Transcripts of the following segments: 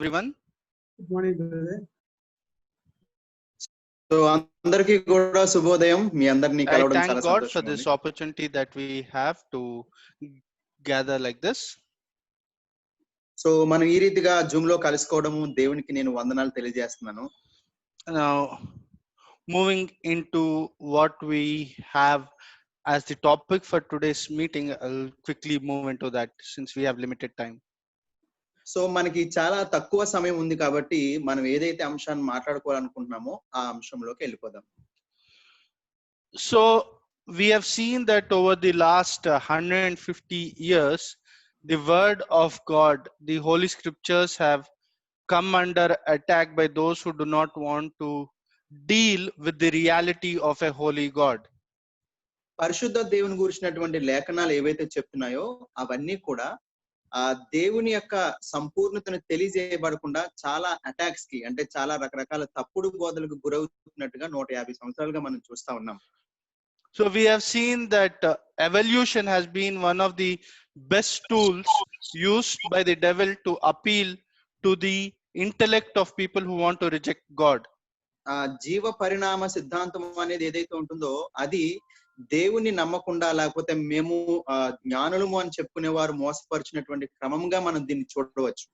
everyone. Good morning, brother. So అందరికీ కూడా శుభోదయం. మీ అందరినీ I కలవడం thank చాలా God for సంతోషంగా this ఉంది. opportunity that we have to gather like this. So మనం ఈ రీతిగా జూమ్ లో కలుసుకోవడము దేవునికి నేను వందనాలు తెలియజేస్తున్నాను. Now, moving into what we have as the topic for today's meeting, I'll quickly move into that since we have limited time. So మనకి చాలా తక్కువ సమయం ఉంది కాబట్టి మనం ఏదైతే అంశాన్ని మాట్లాడుకోవాలనుకుంటున్నామో ఆ అంశంలోకి వెళ్ళిపోదాం. So we have seen that over the last 150 years, the word of God, the Holy Scriptures have come under attack by those who do not want to deal with the reality of a holy God. పరిశుద్ధ దేవుని గురించినటువంటి లేఖనాలు ఏవైతే చెప్తున్నాయో అవన్నీ కూడా ఆ దేవుని యొక్క సంపూర్ణతను తెలియజేయబడకుండా చాలా అటాక్స్ కి అంటే చాలా రకరకాల తప్పుడు బోధలకు గురవుతున్నట్టుగా 150 సంవత్సరాలుగా మనం చూస్తా ఉన్నాం. So we have seen that evolution has been one of the best tools used by the devil to appeal to the intellect of people who want to reject God. జీవ పరిణామ సిద్ధాంతం అనేది ఏదైతే ఉంటుందో అది దేవుని నమ్మకుండా లేకపోతే మేము జ్ఞానులము అని చెప్పుకునే వారు మోసపరిచినటువంటి క్రమంగా మనం దీన్ని చూడవచ్చు.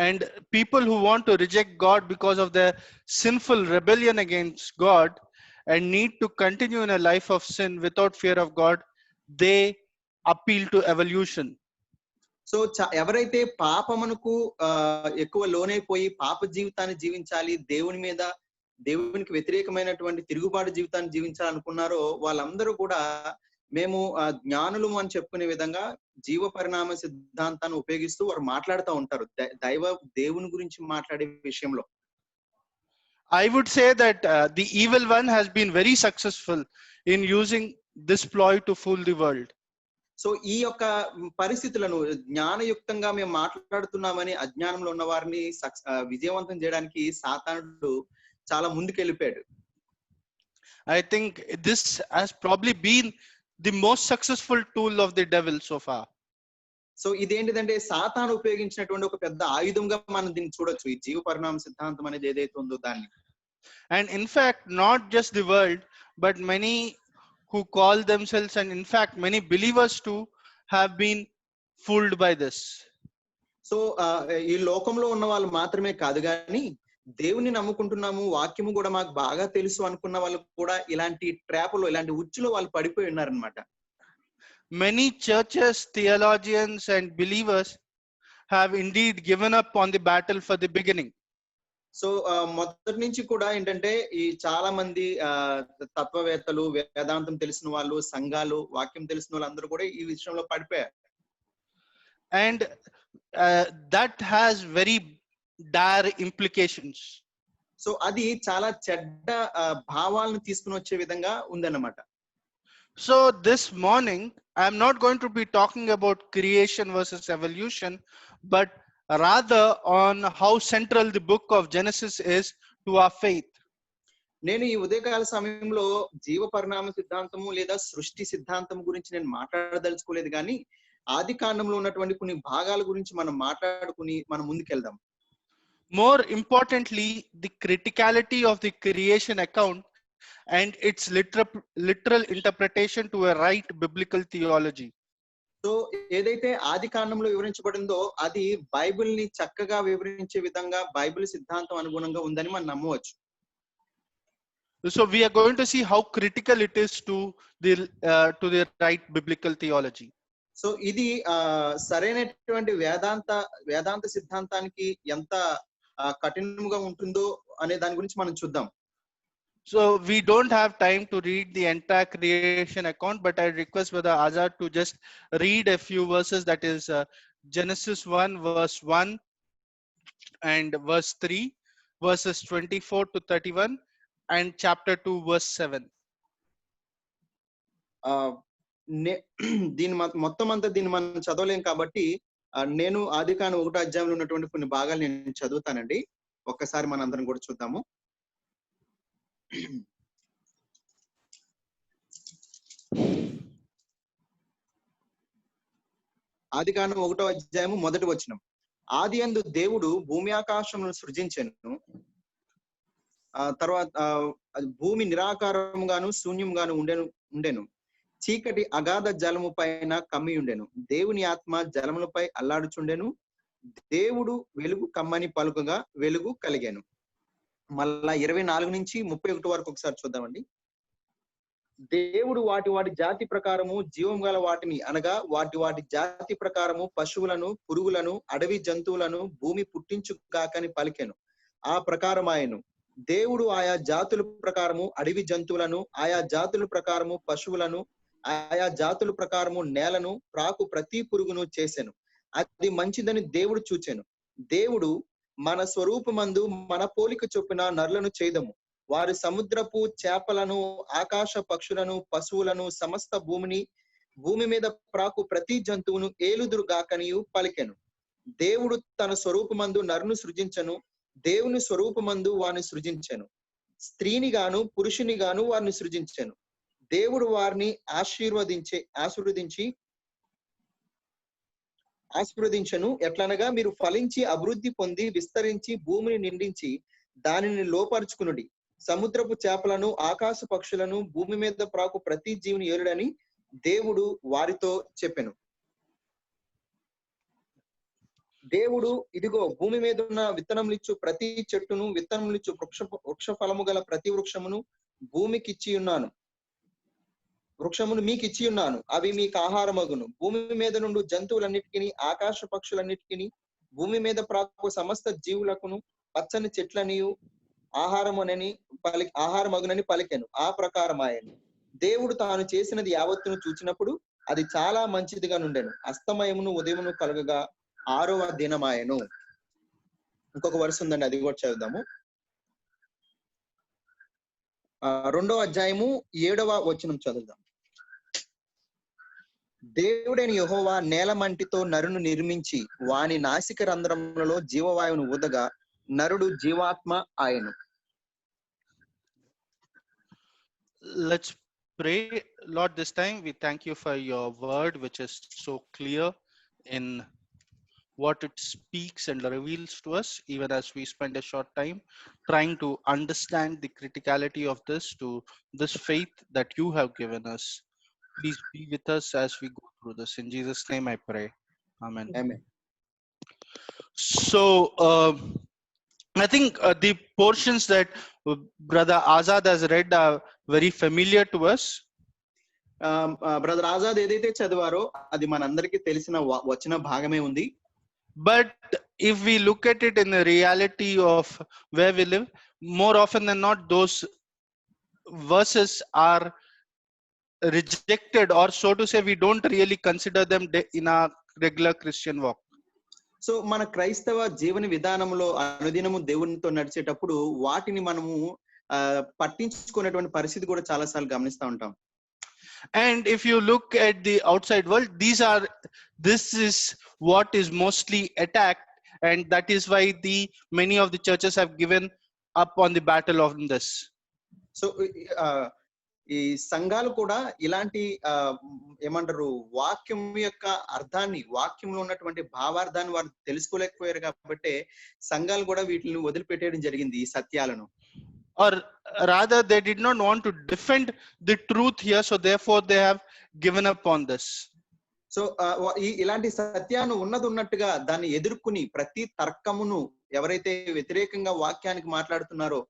And people who want to reject God because of their sinful rebellion against God and need to continue in a life of sin without fear of God, they appeal to evolution. So ఎవరైతే పాపమునకు ఎక్కువ లోనైపోయి పాప జీవితాన్ని జీవించాలి, దేవునికి వ్యతిరేకమైనటువంటి తిరుగుబాటు జీవితాన్ని జీవించాలనుకున్నారో వాళ్ళందరూ కూడా మేము జ్ఞానులు అని చెప్పుకునే విధంగా జీవ పరిణామ సిద్ధాంతాన్ని ఉపయోగిస్తూ వారు మాట్లాడుతూ ఉంటారు దేవుని గురించి మాట్లాడే విషయంలో. I would say that the evil one has been very successful in using this ploy to fool the world. So ఈ యొక్క పరిస్థితులను జ్ఞానయుక్తంగా మేము మాట్లాడుతున్నామని అజ్ఞానంలో ఉన్న వారిని విజయవంతం చేయడానికి సాతానుడు చాలా ముందుకెళ్ళిపోయాడు. I think this has probably been the most successful tool of the devil so far. So ఇదేంటిదంటే సాతాను ఉపయోగించినటువంటి ఒక పెద్ద ఆయుధంగా మనం దీన్ని చూడొచ్చు, ఈ జీవ పరిణామ సిద్ధాంతం అనేది ఏదైతే ఉందో దాన్ని. And in fact, not just the world, but many who call themselves, and in fact many believers too, have been fooled by this. So ఈ లోకంలో ఉన్న వాళ్ళు మాత్రమే కాదు కానీ దేవుని నమ్ముకుంటున్నాము, వాక్యము కూడా మాకు బాగా తెలుసు అనుకున్న వాళ్ళు కూడా ఇలాంటి ట్రాప్లో, ఇలాంటి ఉచ్చులో వాళ్ళు పడిపోయి ఉన్నారనమాట. Many churches, theologians and believers have indeed given up on the battle for the beginning. So మొదటి నుంచి కూడా ఏంటంటే ఈ చాలా మంది తత్వవేత్తలు, వేదాంతం తెలిసిన వాళ్ళు, సంఘాలు, వాక్యం తెలిసిన వాళ్ళు అందరూ కూడా ఈ విషయంలో పడిపోయారు. And that has very dire implications. So అది చాలా చెడ్డ భావాలను తీసుకుని వచ్చే విధంగా ఉందన్నమాట. So this morning I am not going to be talking about creation versus evolution, but rather on how central the book of Genesis is to our faith. నేను ఈ ఉదయకాల సమయంలో జీవ పరిణామ సిద్ధాంతము లేదా సృష్టి సిద్ధాంతం గురించి నేను మాట్లాడదలుచుకోలేదు, కానీ ఆది కాండంలో ఉన్నటువంటి కొన్ని భాగాల గురించి మనం మాట్లాడుకుని మనం ముందుకెళ్దాం. More importantly, the criticality of the creation account and its literal interpretation to a right biblical theology. So ఏదైతే ఆది కాండంలో వివరించబడిందో అది బైబిల్ ని చక్కగా వివరించే విధంగా బైబిల్ సిద్ధాంతం అనుగుణంగా ఉందని మనం నమ్మవచ్చు. So we are going to see how critical it is to the right biblical theology. So ఇది సరైనటువంటి వేదాంత సిద్ధాంతానికి ఎంత కఠినంగా ఉంటుందో అనే దాని గురించి మనం చూద్దాం. So we don't have time to read the entire creation account, but I request Brother Azad to just read a few verses, that is Genesis 1 verse 1 and verse 3, verses 24 to 31 and chapter 2 verse 7. దీని మొత్తం అంతా దీన్ని మనం చదవలేం కాబట్టి నేను ఆదికాండం 1వ అధ్యాయంలో ఉన్నటువంటి కొన్ని భాగాలు నేను చదువుతానండి. ఒక్కసారి మన అందరం కూడా చూద్దాము. ఆదికాండం 1వ అధ్యాయము 1వ వచనం. ఆదియందు దేవుడు భూమి ఆకాశములను సృజించెను. తర్వాత భూమి నిరాకారముగాను శూన్యంగాను ఉండెను. చీకటి అగాధ జలము పైన కమ్మి ఉండెను. దేవుని ఆత్మ జలములపై అల్లాడుచుండెను. దేవుడు వెలుగు కమ్మని పలుకగా వెలుగు కలిగాను. మళ్ళా 24 నుంచి 31 వరకు ఒకసారి చూద్దామండి. దేవుడు వాటి జాతి ప్రకారము జీవం గల వాటిని అనగా వాటి జాతి ప్రకారము పశువులను, పురుగులను, అడవి జంతువులను భూమి పుట్టించుగాకని పలికెను. ఆ ప్రకారమాయను. దేవుడు ఆయా జాతుల ప్రకారము అడవి జంతువులను, ఆయా జాతుల ప్రకారము పశువులను, ఆయా జాతుల ప్రకారము నేలను, ప్రాకు ప్రతి పురుగును చేసెను. అది మంచిదని దేవుడు చూచెను. దేవుడు మన స్వరూపమందు మన పోలిక చొప్పున నరులను చేదము. వారి సముద్రపు చేపలను, ఆకాశ పక్షులను, పశువులను, సమస్త భూమి మీద ప్రాకు ప్రతి జంతువును ఏలుదురుగాకనియు పలికెను. దేవుడు తన స్వరూపమందు నరును సృజించెను. దేవుని స్వరూపమందు వారిని సృజించెను. స్త్రీని గాను పురుషుని గాను వారిని సృజించెను. దేవుడు వారిని ఆశీర్వదించెను. ఎట్లనగా మీరు ఫలించి అభివృద్ధి పొంది విస్తరించి భూమిని నిండించి దానిని లోపరుచుకునుడి. సముద్రపు చేపలను, ఆకాశ పక్షులను, భూమి మీద ప్రాకు ప్రతి జీవిని ఏలుడని దేవుడు వారితో చెప్పెను. దేవుడు ఇదిగో భూమి మీద ఉన్న విత్తనములిచ్చు ప్రతి చెట్టును, విత్తనములిచ్చు వృక్ష ఫలము గల ప్రతి వృక్షమును మీకు ఇచ్చి ఉన్నాను. అవి మీకు ఆహారమగును. భూమి మీద నుండి జంతువులన్నిటికీ, ఆకాశ పక్షులన్నిటికీ, భూమి మీద ప్రాకు సమస్త జీవులకును పచ్చని చెట్లనియు ఆహారమగునని పలికెను. ఆ ప్రకారమాయను. దేవుడు తాను చేసినది యావత్తును చూచినప్పుడు అది చాలా మంచిదిగా నుండెను. అస్తమయమును ఉదయమును కలగగా 6వ దినమాయను. ఇంకొక వరుస ఉందండి, అది కూడా చదువుదాము. 2వ అధ్యాయము 7వ వచనం చదువుదాం. దేవుడైన యెహోవా నేల మంటితో నరును నిర్మించి వాని నాసిక రంధ్రములలో జీవవాయువును ఊదగా నరుడు జీవాత్మ ఆయను. Let's pray. Lord, this time we thank you for your word, which is so clear in what it speaks and reveals to us, even as we spend a short time trying to understand the criticality of this faith that you have given us. Please be with us as we go through this. In Jesus' name I pray. Amen. Amen. So I think the portions that Brother Azad has read are very familiar to us. Brother Azad ఏదైతే చదివారో అది మనందరికీ తెలిసిన వచన భాగమే ఉంది. But if we look at it in the reality of where we live, more often than not, those verses are rejected, or so to say, we don't really consider them in our regular Christian walk. So మన క్రైస్తవ జీవన విధానంలో అనుదినము దేవునితో నడిచేటప్పుడు వాటిని మనము పట్టించుకునేటువంటి పరిస్థితి కూడా చాలా సార్లు గమనిస్తూ ఉంటాం. And if you look at the outside world, this is what is mostly attacked, and that is why many of the churches have given up on the battle of this. So ఈ సంఘాలు కూడా ఇలాంటి ఏమంటారు వాక్యం యొక్క అర్థాన్ని, వాక్యంలో ఉన్నటువంటి భావార్థాన్ని వారు తెలుసుకోలేకపోయారు కాబట్టి సంఘాలు కూడా వీటిని వదిలిపెట్టేయడం జరిగింది, ఈ సత్యాలను. Or rather, they did not want to defend the truth here, so therefore they have given up on this. So ఇలాంటి సత్యాన్ని ఉన్నట్టుగా దాన్ని ఎదుర్కొని ప్రతి తర్కమును ఎవరైతే వ్యతిరేకంగా వాక్యానికి మాట్లాడుతున్నారో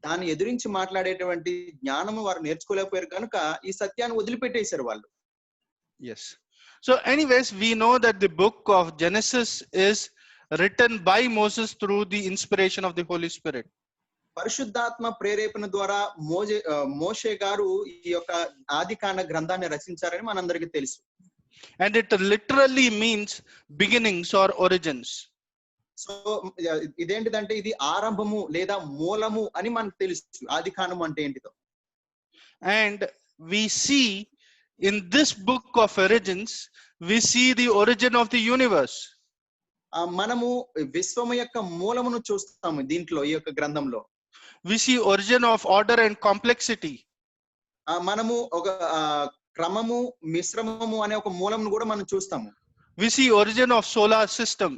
దాన్ని ఎదురించి మాట్లాడేటువంటి జ్ఞానము వారు నేర్చుకోలేకపోయారు కనుక ఈ సత్యాన్ని వదిలిపెట్టేశారు వాళ్ళు. Yes. So anyways, we know that the book of Genesis is written by Moses through the inspiration of the Holy Spirit. పరిశుద్ధాత్మ ప్రేరేపణ ద్వారా మోషే గారు ఈ యొక్క ఆదికాండ గ్రంథాన్ని రచించారని మనందరికీ తెలుసు. And it literally means beginnings or origins. So ఇదేంటిదంటే ఇది ఆరంభము లేదా మూలము అని మనకు తెలుసు ఆదికాండం అంటే ఏంటిదో. And we see in this book of origins, we see the origin of the universe. మనము విశ్వము యొక్క మూలమును చూస్తాము దీంట్లో, ఈ యొక్క గ్రంథంలో. We see origin of order and complexity. మనము ఒక క్రమము మిశ్రమము అనే ఒక మూలమును కూడా మనం చూస్తాము. We see origin of solar system.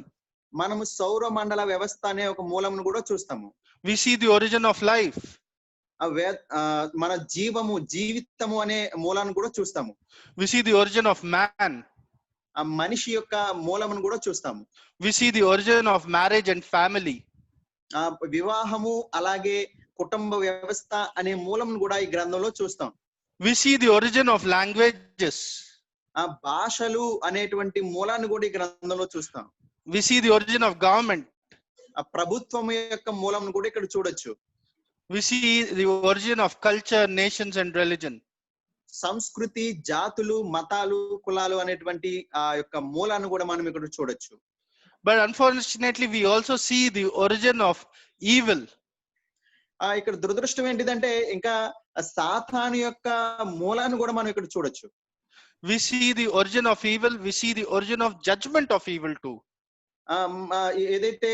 మనము సౌర మండల వ్యవస్థ అనే ఒక మూలంను కూడా చూస్తాము. We see the origin of life. మన జీవితము అనే మూలాన్ని కూడా చూస్తాము. We see the origin of man. ఆ మనిషి యొక్క మూలమును కూడా చూస్తాము. We see the origin of marriage and family. వివాహము అలాగే కుటుంబ వ్యవస్థ అనే మూలమును కూడా ఈ గ్రంథంలో చూస్తాం. We see the origin of languages. ఆ భాషలు అనేటువంటి మూలాన్ని కూడా ఈ గ్రంథంలో చూస్తాం. We see the origin of government. ఆ ప్రభుత్వం యొక్క మూలం కూడా ఇక్కడ చూడొచ్చు. We see the origin of culture, nations and religion. సంస్కృతి, జాతులు, మతాలు, కులాలు అనేటువంటి ఆ యొక్క మూలాన్ని కూడా మనం ఇక్కడ చూడొచ్చు. But unfortunately we also see the origin of evil. ఇక్కడ దురదృష్టం ఏంటిదంటే ఇంకా సాతాను యొక్క మూలాన్ని కూడా మనం ఇక్కడ చూడొచ్చు. We see the origin of evil. We see the origin of judgment of evil too. ఏదైతే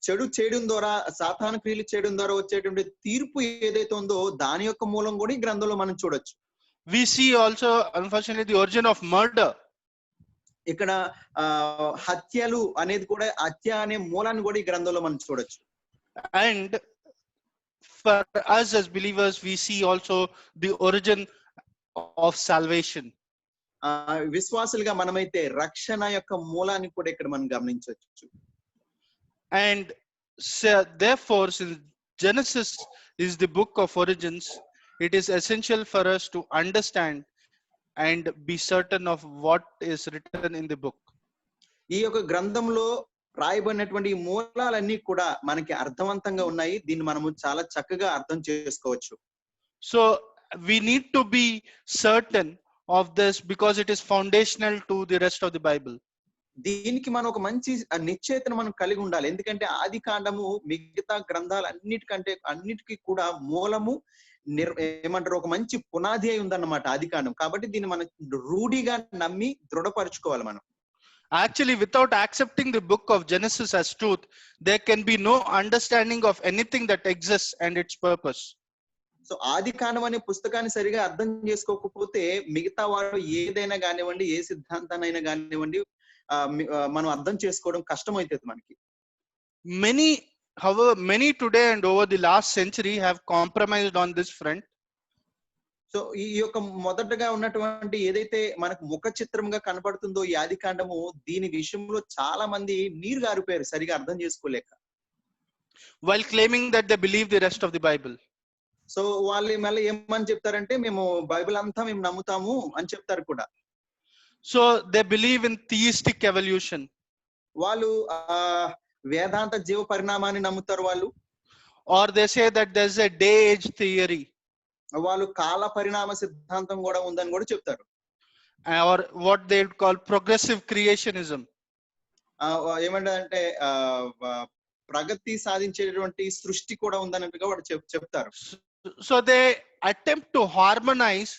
చెడు చేయడం ద్వారా, సాతాను క్రియలు చేయడం ద్వారా వచ్చేటువంటి తీర్పు ఏదైతే ఉందో దాని యొక్క మూలం కూడా ఈ గ్రంథంలో మనం చూడొచ్చు. We see also unfortunately the origin of murder. ఇక్కడ హత్యలు అనేది కూడా, హత్య అనే మూలాన్ని కూడా ఈ గ్రంథంలో మనం చూడొచ్చు. And for us as believers we see also the origin of salvation. విశ్వాసులుగా మనమైతే రక్షణ యొక్క మూలాన్ని కూడా ఇక్కడ మనం గమనించవచ్చు. And so, therefore, since Genesis is the book of origins, it is essential for us to understand and be certain of what is written in the book. ఈ యొక్క గ్రంథంలో రాయబడినటువంటి ఈ మూలాలన్నీ కూడా మనకి అర్థవంతంగా ఉన్నాయి. దీన్ని మనము చాలా చక్కగా అర్థం చేసుకోవచ్చు. So we need to be certain of this because it is foundational to the rest of the Bible. దీనికి మనం ఒక మంచి నిశ్చయతను మనం కలిగి ఉండాలి. ఎందుకంటే ఆది కాండము మిగతా గ్రంథాలు అన్నిటికీ కూడా మూలము ఏమంటారు, ఒక మంచి పునాది అయి ఉందన్నమాట ఆది కాండం. కాబట్టి దీన్ని మనం రూఢిగా నమ్మి దృఢపరచుకోవాలి మనం. Actually, without accepting the book of Genesis as truth, there can be no understanding of anything that exists and its purpose. So ఆది కాండం అనే పుస్తకాన్ని సరిగా అర్థం చేసుకోకపోతే మిగతా వారు ఏదైనా కానివ్వండి, ఏ సిద్ధాంతాన్నైనా కానివ్వండి, మనం అర్థం చేసుకోవడం కష్టమైతుంది మనకి. Many today and over the last century have compromised on this front. So ఈ యొక్క మొదటగా ఉన్నటువంటి ఏదైతే మనకు ముఖ చిత్రంగా కనబడుతుందో ఈ ఆది కాండము, దీని విషయంలో చాలా మంది నీరు గారిపోయారు సరిగా అర్థం చేసుకోలేక. While claiming that they believe the rest of the Bible. So వాళ్ళు మళ్ళీ ఏమని చెప్తారంటే మేము బైబిల్ అంతా మేము నమ్ముతాము అని చెప్తారు కూడా. So they believe in theistic evolution. వాళ్ళు వేదాంత జీవ పరిణామాన్ని నమ్ముతారు వాళ్ళు. Or they say that there's a day age theory. వాళ్ళు కాల పరిణామ సిద్ధాంతం కూడా ఉందని కూడా చెప్తారు. Or what they call progressive creationism. ఏమంటారంటే ప్రగతి సాధించేటువంటి సృష్టి కూడా ఉందన్నట్టుగా వాడు చెప్తారు. So they attempt to harmonize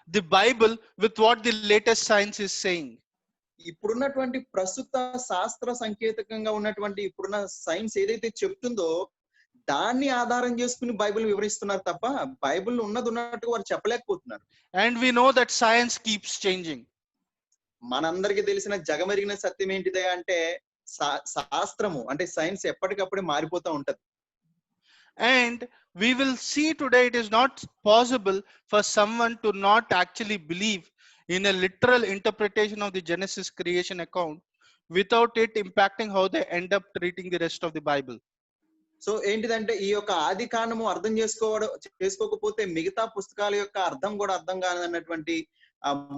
the Bible with what the latest science is saying. ఇప్పుడున్నటువంటి ప్రస్తుత శాస్త్ర సంకేతకంగా ఉన్నటువంటి ఇప్పుడున్న సైన్స్ ఏదైతే చెప్తుందో దాన్ని ఆధారం చేసుకుని బైబిల్ వివరిస్తున్నారు తప్ప బైబిల్ ఉన్నది ఉన్నట్టుగా వారు చెప్పలేకపోతున్నారు. And we know that science keeps changing. మనందరికీ తెలిసిన జగమెరిగిన సత్యం ఏంటిదే అంటే శాస్త్రము అంటే సైన్స్ ఎప్పటికప్పుడే మారిపోతూ ఉంటది. And we will see today it is not possible for someone to not actually believe in a literal interpretation of the Genesis creation account without it impacting how they end up treating the rest of the Bible. So ఏంటిదంటే ఈ యొక్క ఆది కాండము అర్థం చేసుకోకపోతే మిగతా పుస్తకాల యొక్క అర్థం కూడా అర్థం కాదన్నటువంటి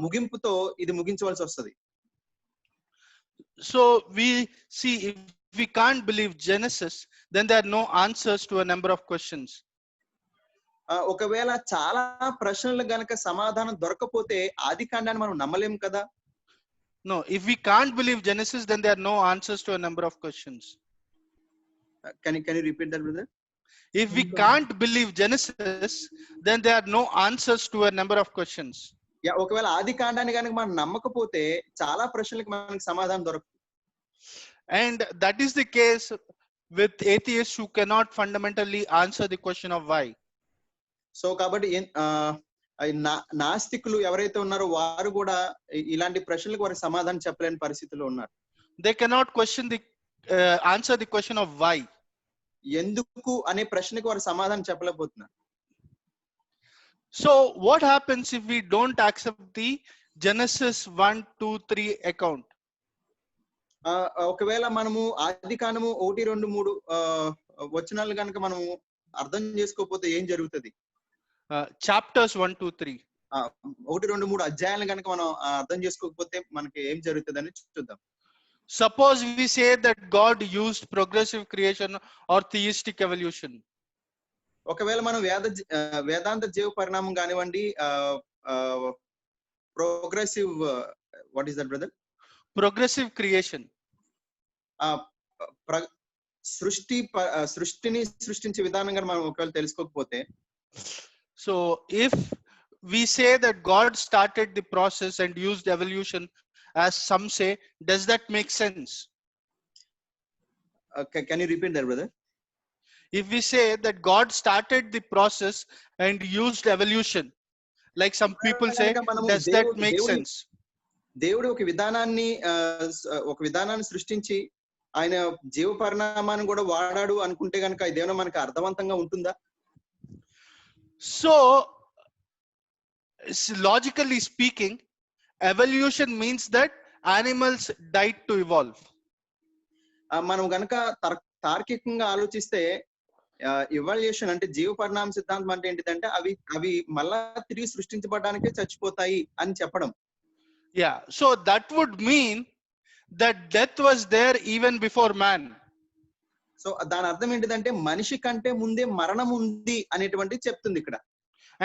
ముగింపుతో ఇది ముగించవలసి వస్తుంది. So we see if we can't believe Genesis, then there are no answers to a number of questions. ఒకవేళ చాలా ప్రశ్నలు గనక సమాధానం దొరకపోతే ఆది కాండాన్ని మనం నమ్మలేం కదా. No, if we can't believe Genesis, then there are no answers to a number of questions. Can you repeat that, brother? If we can't believe Genesis, then there are no answers to a number of questions. ఒకవేళ ఆది కాండాన్ని కనుక మనం నమ్మకపోతే చాలా ప్రశ్నలకు మనకి సమాధానం దొరకదు. And that is the case with atheists who cannot fundamentally answer the question of why. So కాబట్టి నాస్తికులు ఎవరైతే ఉన్నారో వారు కూడా ఇలాంటి ప్రశ్నలకు వారికి సమాధానం చెప్పలేని పరిస్థితిలో ఉన్నారు. They cannot question the answer the question of why. ఎందుకు అనే ప్రశ్నకు వారు సమాధానం చెప్పలేకపోతున్నారు. So what happens if we don't accept the Genesis 1, 2, 3 account? ఒకవేళ మనము ఆదికాండము 1, 2, 3 వచనాలు కనుక మనము అర్థం చేసుకోకపోతే ఏం జరుగుతుంది? Chapters 1, 2, 3. 1, 2, 3 అధ్యాయాలను కనుక మనం అర్థం చేసుకోకపోతే మనకి ఏం జరుగుతుందని చూద్దాం. Suppose we say that God used progressive creation or theistic evolution. ఒకవేళ మనం వేదాంత జీవ పరిణామం కానివ్వండి, progressive what is that brother? Progressive creation. సృష్టిని సృష్టించే విధానంగా మనం ఒకవేళ తెలుసుకోకపోతే, so if we say that God started the process and used evolution, as some say, does that make sense? Can you repeat that, brother? If we say that God started the process and used evolution, like some people say, does that make sense? దేవుడు ఒక విధానాన్ని సృష్టించి ఆయన జీవ పరిణామాన్ని కూడా వాడాడు అనుకుంటే కనుక ఇదేమైనా మనకు అర్థవంతంగా ఉంటుందా? So logically speaking, evolution means that animals died to evolve. మనం గనక తార్కికంగా ఆలోచిస్తే ఇవాల్యూషన్ అంటే జీవ పరిణామ సిద్ధాంతం అంటే ఏంటిదంటే అవి మళ్ళా తిరిగి సృష్టించబడడానికే చచ్చిపోతాయి అని చెప్పడం. Yeah, so that would mean that death was there even before man. So దాని అర్థం ఏంటిదంటే మనిషి కంటే ముందే మరణం ఉంది అనేటువంటిది చెప్తుంది ఇక్కడ.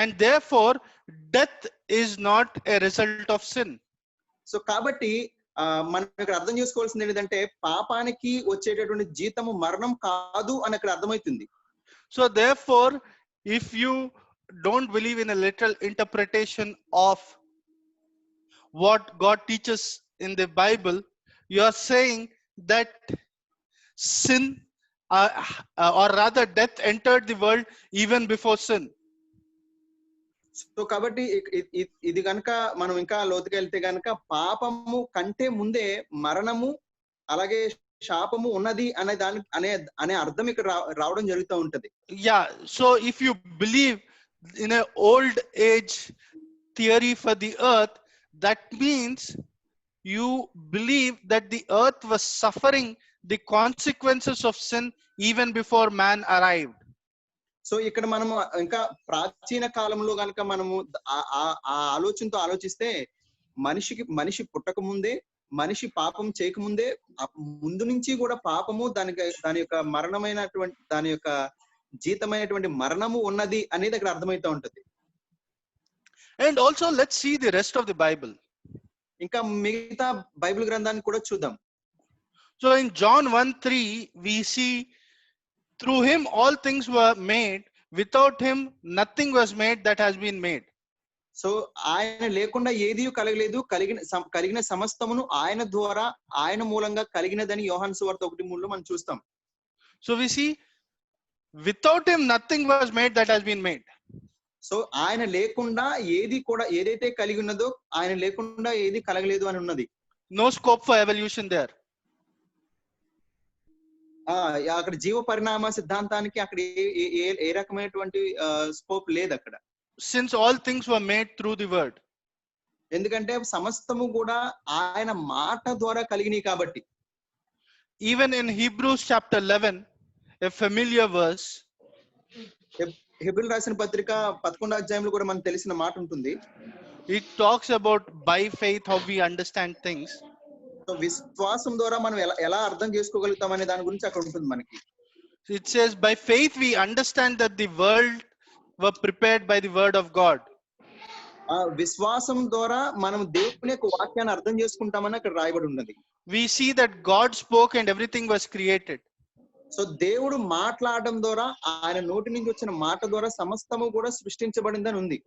And therefore death is not a result of sin. So కాబట్టి మనం ఇక్కడ అర్థం చేసుకోవాల్సింది ఏంటంటే పాపానికి వచ్చేటటువంటి జీతము మరణం కాదు అని అక్కడ అర్థమవుతుంది. So therefore if you don't believe in a literal interpretation of what God teaches in the Bible, you are saying that sin or rather death entered the world even before sin. So కాబట్టి ఇది కనుక మనం ఇంకా లోతుగా వెళ్తే కనుక పాపము కంటే ముందే మరణము అలాగే శాపము ఉన్నది అనే అర్థం ఇక్కడ రావడం జరుగుతూ ఉంటది. Yeah, so if you believe in an old age theory for the earth, that means you believe that the earth was suffering the consequences of sin even before man arrived. So ఇక్కడ మనము ఇంకా ప్రాచీన కాలంలో కనుక మనము ఆ ఆలోచనతో ఆలోచిస్తే మనిషి పుట్టక ముందే, మనిషి పాపం చేయకముందే ముందు నుంచి కూడా పాపము దాని యొక్క మరణమైనటువంటి దాని యొక్క జీతమైనటువంటి మరణము ఉన్నది అనేది అక్కడ అర్థమవుతూ ఉంటది. And also let's see the rest of the Bible. ఇంకా మిగతా బైబిల్ గ్రంథాన్ని కూడా చూద్దాం. So in John 1:3 we see through him all things were made, without him nothing was made that has been made. So ఆయన లేకుండా ఏదీ కలగలేదు, కలిగిన సమస్తమును ఆయన ద్వారా ఆయన మూలంగా కలిగినదని యోహాను సువార్త 1:3 మనం చూస్తాం. So we see without him nothing was made that has been made. So ఆయన లేకుండా ఏదైతే కలిగి ఉన్నదో ఆయన లేకుండా ఏది కలగలేదు అని ఉన్నది. No scope for evolution there. అక్కడ జీవ పరిణామ సిద్ధాంతానికి అక్కడ ఏ రకమైనటువంటి స్కోప్ లేదు అక్కడ. Since all things were made through the word. ఎందుకంటే సమస్తము కూడా ఆయన మాట ద్వారా కలిగినాయి కాబట్టి. Even in Hebrews chapter 11, a familiar verse. హెబ్రీయులకు రాసిన పత్రిక 11వ అధ్యాయంలో కూడా మనకు తెలిసిన మాట ఉంటుంది. It talks about by faith how we understand things. So విశ్వాసం ద్వారా మనం ఎలా అర్థం చేసుకోగలుగుతాం అనే దాని గురించి అక్కడ ఉంటుంది మనకి. It says by faith we understand that the world were prepared by the word of God. విశ్వాసం ద్వారా మనం దేవుని యొక్క వాక్యాన్ని అర్థం చేసుకుంటామని అక్కడ రాయబడి ఉన్నది. We see that God spoke and everything was created. So దేవుడు మాట్లాడడం ద్వారా ఆయన నోటి నుంచి వచ్చిన మాట ద్వారా సమస్తము కూడా సృష్టించబడిందని ఉంది.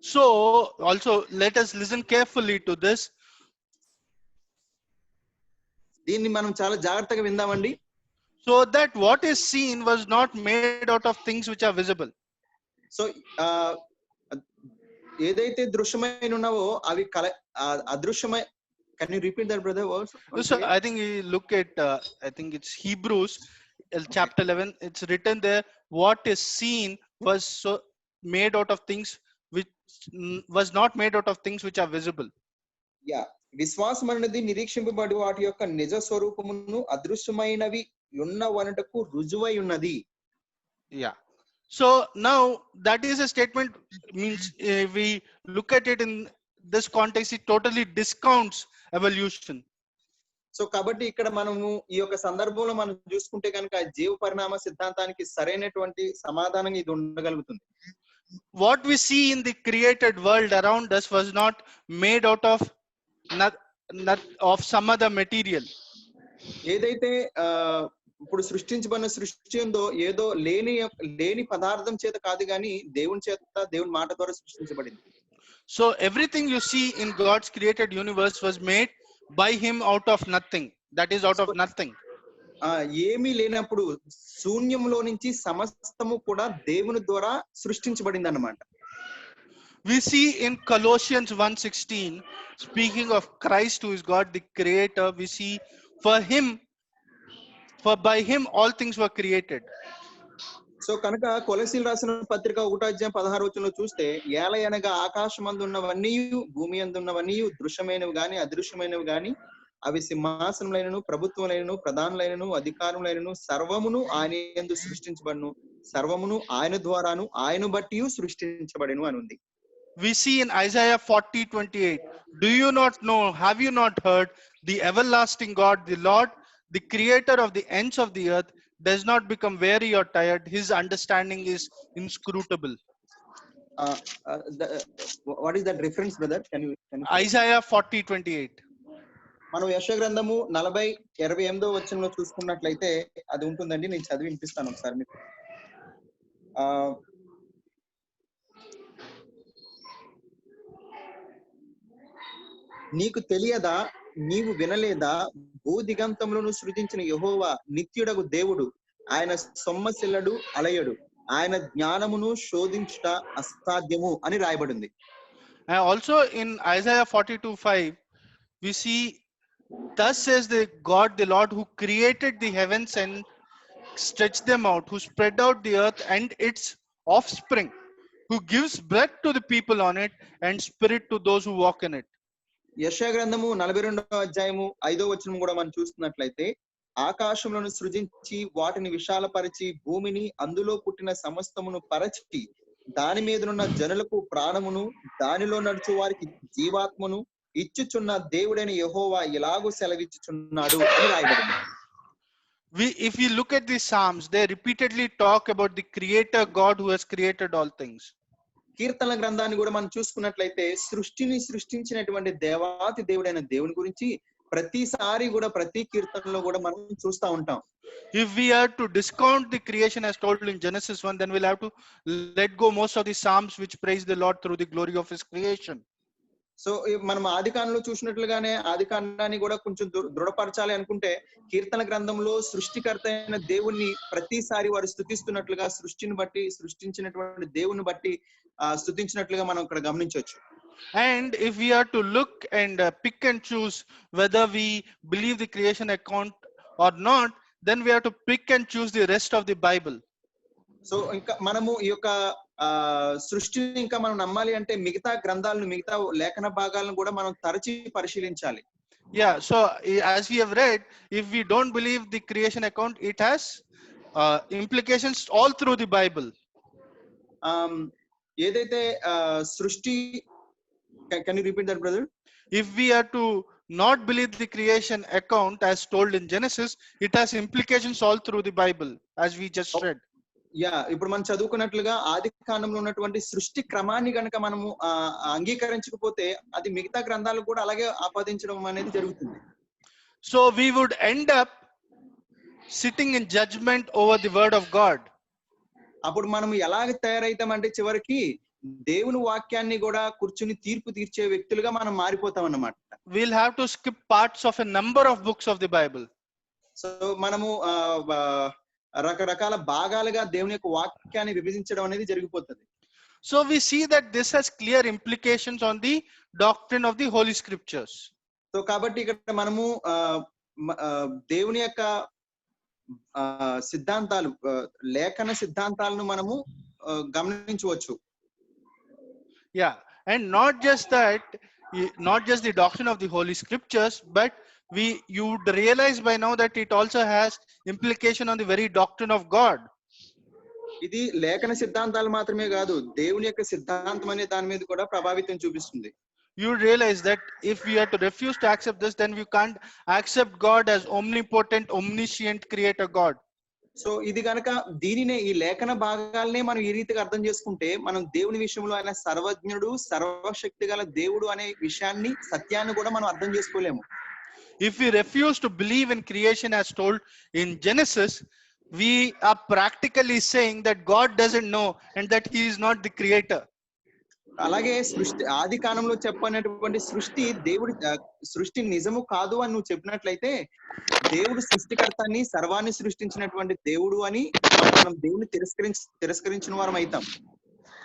So also let us listen carefully to this. దీన్ని మనం చాలా జాగ్రత్తగా విందామండి. So that what is seen was not made out of things which are visible. So ఏదైతే దృశ్యమైన ఉన్నావో అవి Can you repeat that, brother? Once So again? I think you look at, I think it's Hebrews chapter 11. It's written there, what is seen was so made out of things which was not made out of things which are visible. Yeah విశ్వాసం అనేది నిరీక్షింపబడి వాటి యొక్క నిజ స్వరూపమును అదృశ్యమైనవి ఉన్నవనటకు రుజువై ఉన్నది. Yeah. So now that is a statement, means if we look at it in this context, it totally discounts evolution. So కాబట్టి ఇక్కడ మనము ఈ యొక్క సందర్భంలో మనం చూసుకుంటే కనుక జీవ పరిణామ సిద్ధాంతానికి సరైనటువంటి సమాధానం ఇది ఉండగలుగుతుంది. What we see in the created world around us was not made out of of some other material. ఏదైతే ఇప్పుడు సృష్టించబడిన సృష్టి ఉందో ఏదో లేని పదార్థం చేత కాదు కానీ దేవుని చేత, దేవుని మాట ద్వారా సృష్టించబడింది. So everything you see in God's created universe was made by him out of nothing. That is out of nothing. ఏమీ లేనప్పుడు శూన్యంలో నుంచి సమస్తము కూడా దేవుని ద్వారా సృష్టించబడింది అన్నమాట. We see in Colossians 1:16, speaking of Christ who is God the creator, we see for by him all things were created. So కనుక కొలసీలు రాసిన పత్రిక 1:16 చూస్తే ఏలయనగా ఆకాశమందున్నవన్నీ భూమి అందున్నవన్నీ దృశ్యమైనవి గాని అదృశ్యమైనవి గాని అవి సింహాసనములైనను ప్రభుత్వములైనను ప్రధానులైనను అధికారములైనను సర్వమును ఆయన యందు సృష్టించబడును, సర్వమును ఆయన ద్వారాను ఆయన బట్టి సృష్టించబడెను అని ఉంది. We see in Isaiah 40:28, do you not know, have you not heard, the everlasting God, the Lord, the creator of the ends of the earth, does not become weary or tired, his understanding is inscrutable. What is that reference, brother? Can you Isaiah 40:28. మనం యెషయా గ్రంథము 40:28 చూసుకున్నట్లయితే అది ఉంటుందండి. నేను చదివి వినిపిస్తాను ఒకసారి మీకు. నీకు తెలియదా, నీవు వినలేదా, భూదిగంతములను సృజించిన యెహోవా నిత్యుడగు దేవుడు, ఆయన సొమ్మసిల్లడు అలయడు, ఆయన జ్ఞానమును శోధించుట అసాధ్యము అని రాయబడింది. Also in Isaiah 42:5 we see, thus says the God the Lord who created the heavens and stretched them out, who spread out the earth and its offspring, who gives breath to the people on it and spirit to those who walk in it. యెషయా గ్రంథము 42:5 కూడా మనం చూస్తున్నట్లయితే, ఆకాశములను సృజించి వాటిని విశాలపరిచి భూమిని అందులో పుట్టిన సమస్తమును పరచి దాని మీదనున్న జనులకు ప్రాణమును దానిలో నడుచు వారికి జీవాత్మను ఇచ్చుచున్న దేవుడైన యెహోవా ఇలాగూ సెలవిచ్చుచున్నాడు అని రాయబడింది. If you look at the Psalms, they repeatedly talk about the creator God who has created all things. కీర్తనల గ్రంథాన్ని కూడా మనం చూసుకున్నట్లయితే సృష్టిని సృష్టించినటువంటి దేవాతి దేవుడైన దేవుని గురించి ప్రతిసారి కూడా ప్రతి కీర్తనలో కూడా మనం చూస్తూ ఉంటాం. If we are to discount the creation as told in Genesis 1, then we'll have to let go most of the Psalms which praise the Lord through the glory of his creation. So మనం ఆదికాండంలో చూసినట్లుగానే ఆదికాండాన్ని కూడా కొంచెం దృఢపరచాలి అనుకుంటే కీర్తన గ్రంథంలో సృష్టికర్త అయిన దేవుణ్ణి ప్రతిసారి వారు స్తుతిస్తున్నట్లుగా సృష్టిని బట్టి సృష్టించినటువంటి దేవుని బట్టి స్తుతించినట్లుగా మనం ఇక్కడ గమనించవచ్చు. And if we are to look and pick and choose whether we believe the creation account or not, then we have to pick and choose the rest of the Bible. So ఇంకా మనము ఈ యొక్క సృష్టిని ఇంకా మనం నమ్మాలి అంటే మిగతా గ్రంథాలను మిగతా లేఖన భాగాలను కూడా మనం తరచి పరిశీలించాలి. Yeah, so as we have read, if we don't believe the creation account, it has implications all through the Bible. ఏదైతే సృష్టి, can you repeat that, brother? If we are to not believe the creation account as told in Genesis, it has implications all through the Bible, as we just read. ఇప్పుడు మనం చదువుకున్నట్లుగా ఆది కాండంలో ఉన్నటువంటి సృష్టి క్రమాన్ని గనక మనము అంగీకరించకపోతే అది మిగతా గ్రంథాలకు కూడా అలాగే ఆపాదించడం అనేది జరుగుతుంది. So we would end up sitting in judgment over the word of God. అప్పుడు మనం ఎలాగ తయారైతామంటే చివరికి దేవుని వాక్యాన్ని కూడా కూర్చుని తీర్పు తీర్చే వ్యక్తులుగా మనం మారిపోతాం అన్నమాట. We'll have to skip parts of a number of books of the Bible. So మనము రకరకాల భాగాలుగా దేవుని యొక్క వాక్యాన్ని విభజించడం అనేది జరిగిపోతుంది. So we see that this has clear implications on the doctrine of the Holy Scriptures. So కాబట్టి ఇక్కడ మనము దేవుని యొక్క సిద్ధాంతాలు, లేఖన సిద్ధాంతాలను మనము గమనించవచ్చు. Yeah, and not just that, not just the doctrine of the Holy Scriptures, but you would realize by now that it also has implication on the very doctrine of God. ఇది లేఖన సిద్ధాంతాలు మాత్రమే కాదు, దేవుని యొక్క సిద్ధాంతం అనే దాని మీద కూడా ప్రభావితం చూపిస్తుంది. You realize that if we are to refuse to accept this, then we can't accept God as omnipotent, omniscient creator God. So ఇది గనక దీనినే, ఈ లేఖన భాగాలనే మనం ఈ రీతిగా అర్థం చేసుకుంటే, మనం దేవుని విషయంలో ఆయన సర్వజ్ఞుడు, సర్వశక్తి గల దేవుడు అనే విషయాన్ని, సత్యాన్ని కూడా మనం అర్థం చేసుకోలేము. If we refuse to believe in creation as told in Genesis, we are practically saying that God doesn't know and that he is not the creator. అలాగే సృష్టి, ఆది కాలంలో చెప్పనటువంటి సృష్టి దేవుడి సృష్టి నిజము కాదు అని నువ్వు చెప్పినట్లయితే, దేవుడు సృష్టికర్తని, సర్వాన్ని సృష్టించినటువంటి దేవుడు అని మనం దేవుని తిరస్కరించిన వారం అవుతాం.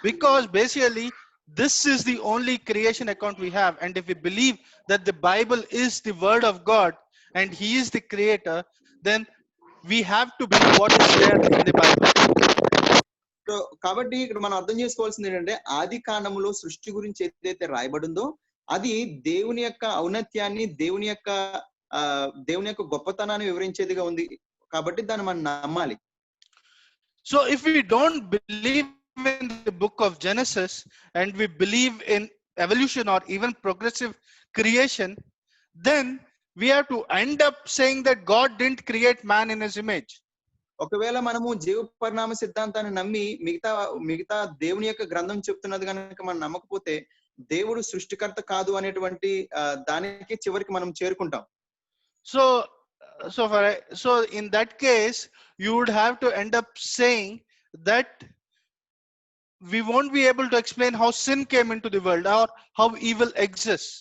Because basically this is the only creation account we have, and if we believe that the Bible is the word of God and he is the creator, then we have to believe what is there in the Bible. So కాబట్టి ఇక్కడ మనం అర్థం చేసుకోవాల్సింది ఏంటంటే, ఆది కాండములో సృష్టి గురించి ఏదైతే రాయబడిందో అది దేవుని యొక్క ఔన్నత్యాన్ని, దేవుని యొక్క గొప్పతనాన్ని వివరించేదిగా ఉంది. కాబట్టి దాన్ని మనం నమ్మాలి. So if we don't believe in the book of Genesis and we believe in evolution or even progressive creation, then we have to end up saying that God didn't create man in his image. ఒకవేళ మనము జీవ పరిణామ సిద్ధాంతాన్ని నమ్మి మిగతా దేవుని యొక్క గ్రంథం చెప్తున్నది కనుక మనం నమ్మకపోతే, దేవుడు సృష్టికర్త కాదు అనేటువంటి దానికి చివరికి మనం చేరుకుంటాం. So in that case, you would have to end up saying that we won't be able to explain how sin came into the world or how evil exists.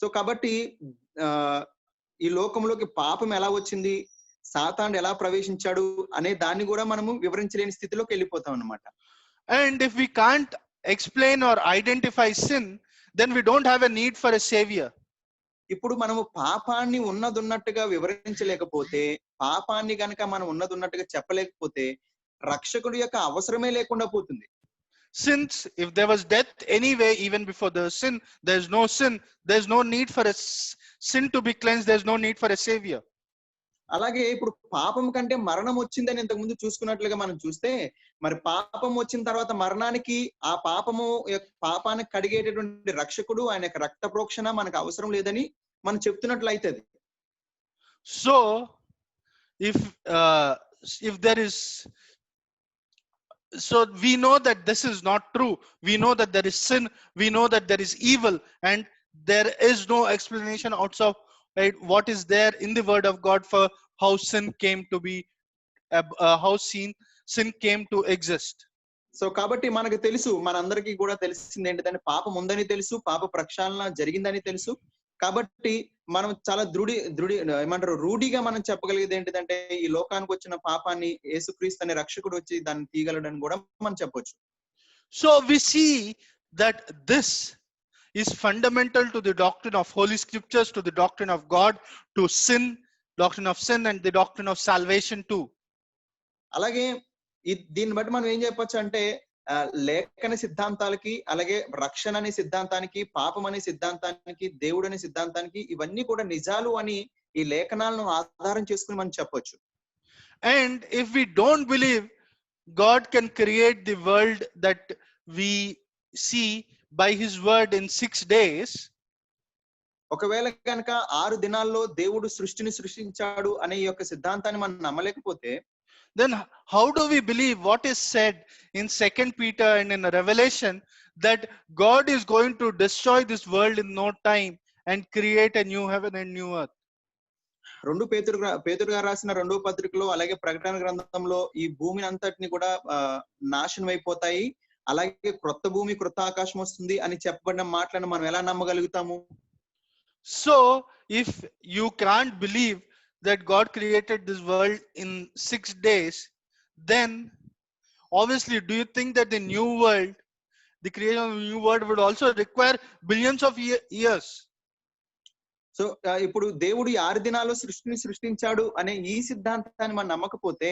So కాబట్టి ఈ లోకంలోకి పాపం ఎలా వచ్చింది, సాతానుడు ఎలా ప్రవేశించాడు అనే దాన్ని కూడా మనము వివరించలేని స్థితిలోకి వెళ్ళిపోతాం అన్నమాట. And if we can't explain or identify sin, then we don't have a need for a savior. ఇప్పుడు మనము పాపాన్ని ఉన్నదున్నట్టుగా వివరించలేకపోతే, పాపాన్ని గనక మనం ఉన్నదున్నట్టుగా చెప్పలేకపోతే, రక్షకుడి యొక్క అవసరమే లేకుండా పోతుంది. Since if there was death anyway, even before the sin, there's no sin, there's no need for a sin to be cleansed, there's no need for a savior. అలాగే ఇప్పుడు పాపం కంటే మరణం వచ్చిందని ఇంతకు ముందు చూసుకున్నట్లుగా మనం చూస్తే, మరి పాపం వచ్చిన తర్వాత మరణానికి, ఆ పాపాన్ని కడిగేటటువంటి రక్షకుడు, ఆయన యొక్క రక్త ప్రోక్షణ మనకు అవసరం లేదని మనం చెప్తున్నట్లయితే, so if there is, so we know that this is not true. We know that there is sin, we know that there is evil, and there is no explanation outside what is there in the word of God for how sin came to be, how sin came to exist. So కాబట్టి మనకు తెలుసు, మనందరికీ కూడా తెలిసింది ఏంటంటే, పాపం ఉందని తెలుసు, పాప ప్రక్షాళన జరిగిందని తెలుసు. కాబట్టి మనం చాలా రూఢిగా మనం చెప్పగలిగేది ఏంటిదంటే, ఈ లోకానికి వచ్చిన పాపాన్ని యేసుక్రీస్తు అనే రక్షకుడు వచ్చి దాన్ని తీయగలడని కూడా మనం చెప్పొచ్చు. So we see that this is fundamental to the doctrine of Holy Scriptures, to the doctrine of God, to sin, doctrine of sin, and the doctrine of salvation too. అలాగే దీన్ని బట్టి మనం ఏం చెప్పొచ్చు అంటే, లేఖన సిద్ధాంతాలకి, అలాగే రక్షణ అనే సిద్ధాంతానికి, పాపం అనే సిద్ధాంతానికి, దేవుడు అనే సిద్ధాంతానికి, ఇవన్నీ కూడా నిజాలు అని ఈ లేఖనాలను ఆధారం చేసుకుని మనం చెప్పొచ్చు. And if we don't believe God can create the world that we see by his word in 6 days, ఒకవేళ కనుక 6 దినాల్లో దేవుడు సృష్టిని సృష్టించాడు అనే ఈ యొక్క సిద్ధాంతాన్ని మనం నమ్మలేకపోతే, then how do we believe what is said in 2 Peter and in Revelation that God is going to destroy this world in no time and create a new heaven and new earth? పేతురు గారు రాసిన 2వ పత్రికలో, అలాగే ప్రకటన గ్రంథంలో ఈ భూమిని అంతటిని కూడా నాశనం అయిపోతాయి, అలాగే క్రొత్త భూమి క్రొత్త ఆకాశం వస్తుంది అని చెప్పబడిన మాటలను మనం ఎలా నమ్మగలుగుతాము? So if you can't believe that God created this world in 6 days, then obviously do you think that the new world, the creation of the new world would also require billions of years? So ఇప్పుడు దేవుడు 6 దినాల్లో సృష్టిని సృష్టించాడు అనే ఈ సిద్ధాంతాన్ని మనం నమ్మకపోతే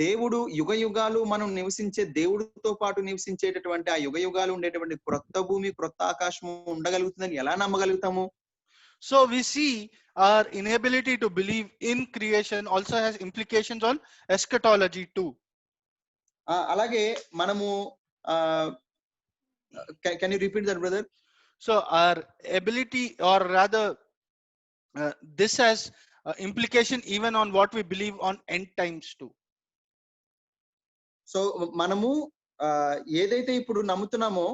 దేవుడు యుగ యుగాలు మనం నివసించే దేవుడితో పాటు నివసించేటటువంటి ఆ యుగ యుగాలు ఉండేటువంటి క్రొత్త భూమి క్రొత్త ఆకాశం ఉండగలుగుతుందని ఎలా నమ్మగలుగుతాము? So we see our inability to believe in creation also has implications on eschatology too. అలాగే మనము can you repeat that, brother? So our ability, or rather this has implication even on what we believe on end times too. So మనము ఏదైతే ఇప్పుడు నమ్ముతున్నామో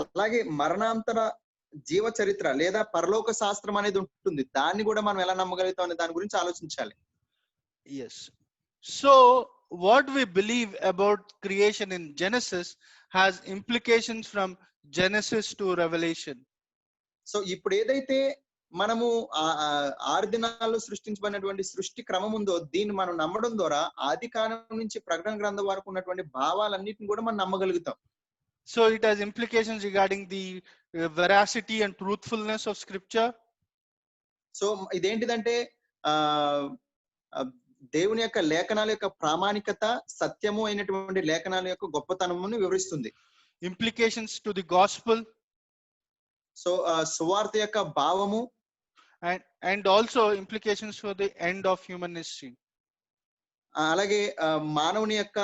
అలాగే మరణాంతర జీవ చరిత్ర లేదా పరలోక శాస్త్రం అనేది ఉంటుంది, దాన్ని కూడా మనం ఎలా నమ్మగలుగుతాం అనే దాని గురించి ఆలోచించాలి. Yes. So what we believe about creation in Genesis has implications from Genesis to Revelation. So ఇప్పుడు ఏదైతే మనము 6 దినాల్లో సృష్టించబడినటువంటి సృష్టి క్రమం ఉందో దీన్ని మనం నమ్మడం ద్వారా ఆది కాండం నుంచి ప్రకటన గ్రంథం వరకు ఉన్నటువంటి భావాలన్నిటిని కూడా మనం నమ్మగలుగుతాం. So it has implications regarding the veracity and truthfulness of scripture. So ఇదేంటిదంటే దేవుని యొక్క లేఖనాల యొక్క ప్రామాణికత, సత్యము అయినటువంటి లేఖనాల యొక్క గొప్పతనమును వివరిస్తుంది. Implications to the gospel. So సువార్త యొక్క భావము and also implications for the end of human history. అలాగే మానవుని యొక్క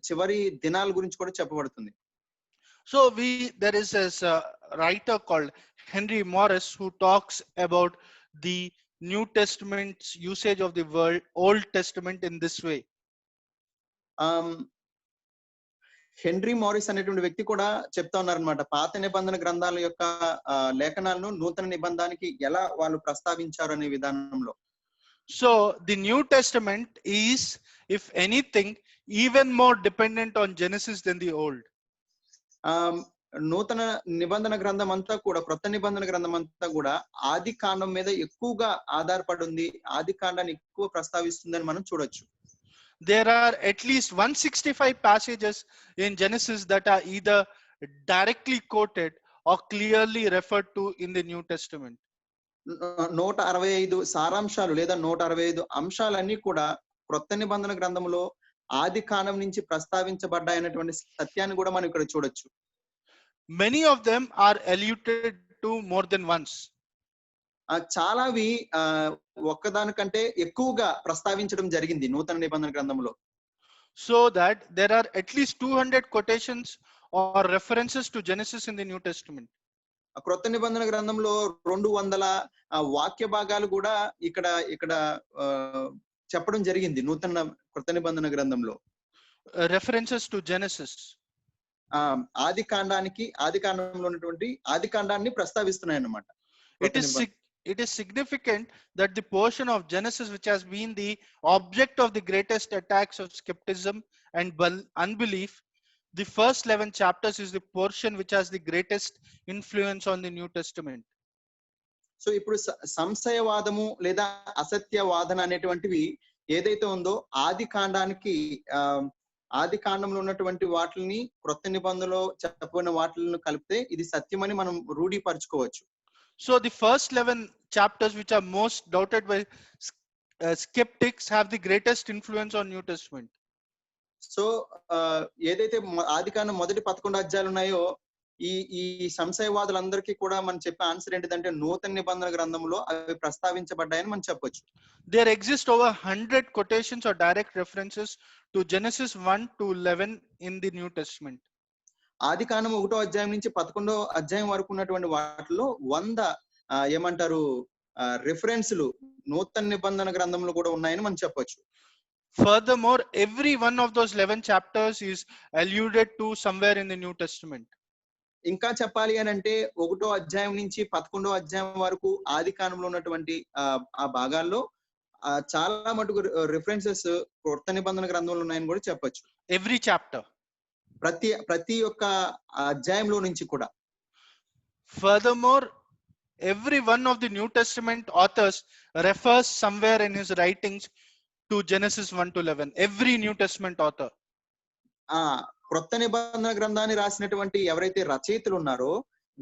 చివరి దినాల గురించి కూడా చెప్పబడుతుంది. So there is a writer called Henry Morris who talks about the New Testament's usage of the word Old Testament in this way. Henry Morris అనేటువంటి వ్యక్తి కూడా చెప్తా ఉన్నారనమాట, పాత నిబంధన గ్రంథాల యొక్క లేఖనాలను నూతన నిబంధనకి ఎలా వాళ్ళు ప్రస్తావించారు అనే విధానంలో. So the New Testament is, if anything, even more dependent on Genesis than the Old. నూతన నిబంధన గ్రంథం అంతా కూడా, క్రొత్త నిబంధన గ్రంథం అంతా కూడా ఆది కాండం మీద ఎక్కువగా ఆధారపడి ఉంది, ఆది కాండాన్ని ఎక్కువ ప్రస్తావిస్తుందని మనం చూడొచ్చు. There are at least 165 passages in Genesis that are either directly quoted or clearly referred to in the New Testament. 165 సారాంశాలు లేదా 165 అంశాలన్నీ కూడా క్రొత్త నిబంధన గ్రంథంలో ఆది కాండం నుంచి ప్రస్తావించబడ్డాయనేటువంటి సత్యాన్ని కూడా మనం ఇక్కడ చూడొచ్చు. Many of them are alluded to more than once. చాలావి ఒక్కదానికంటే ఎక్కువగా ప్రస్తావించడం జరిగింది నూతన నిబంధన గ్రంథంలో. So that there are at least 200 quotations or references to Genesis in the New Testament. క్రొత్త నిబంధన గ్రంథంలో 200 వాక్య భాగాలు కూడా ఇక్కడ చెప్పడం జరిగింది నూతన క్రొత్త నిబంధన గ్రంథంలో. References to Genesis. ఆది కాండంలో ఉన్నటువంటి ఆది కాండాన్ని ప్రస్తావిస్తున్నాయి అన్నమాట. It is significant that the portion of Genesis which has been the object of the greatest attacks of skepticism and unbelief, the first 11 chapters is the portion which has the greatest influence on the New Testament. So ఇప్పుడు సంశయవాదము లేదా అసత్యవాదన అనేటువంటివి ఏదైతే ఉందో ఆది కాండంలో ఉన్నటువంటి వాటిని క్రొత్త నిబంధనలో చెప్పబడిన వాటిని కలిపితే ఇది సత్యమని మనం రూఢీపరచుకోవచ్చు. So the first 11 chapters which are most doubted by skeptics have the greatest influence on New Testament. So ఏదైతే ఆదికాండం మొదటి 11 అధ్యాయాలు ఉన్నాయో ఈ సంశయవాదులందరికీ కూడా మనం చెప్పే ఆన్సర్ ఏంటిదంటే నూతన నిబంధన గ్రంథంలో అవి ప్రస్తావించబడ్డాయని మనం చెప్పొచ్చు. There exist over 100 quotations or direct references to Genesis 1 to 11 in the New Testament. ఆదికాండం 1వ అధ్యాయం నుంచి 11వ అధ్యాయం వరకు ఉన్నటువంటి వాటిలో 100 ఏమంటారు రిఫరెన్స్లు నూతన నిబంధన గ్రంథంలో కూడా ఉన్నాయని మనం చెప్పొచ్చు. Furthermore, every one of those 11 chapters is alluded to somewhere in the New Testament. ఇంకా చెప్పాలి అని అంటే 1వ అధ్యాయం నుంచి 11వ అధ్యాయం వరకు ఆదికాండంలో ఉన్నటువంటి ఆ భాగాల్లో చాలా మటుకు రిఫరెన్సెస్ కొత్త నిబంధన గ్రంథంలో ఉన్నాయని కూడా చెప్పొచ్చు. Every chapter. ప్రతి ఒక్క అధ్యాయంలో నుంచి కూడా. Furthermore, every one of the New Testament authors refers somewhere in his writings to Genesis 1 to 11. Every New Testament author. క్రొత్త నిబంధన గ్రంథాన్ని రాసినటువంటి ఎవరైతే రచయితలు ఉన్నారో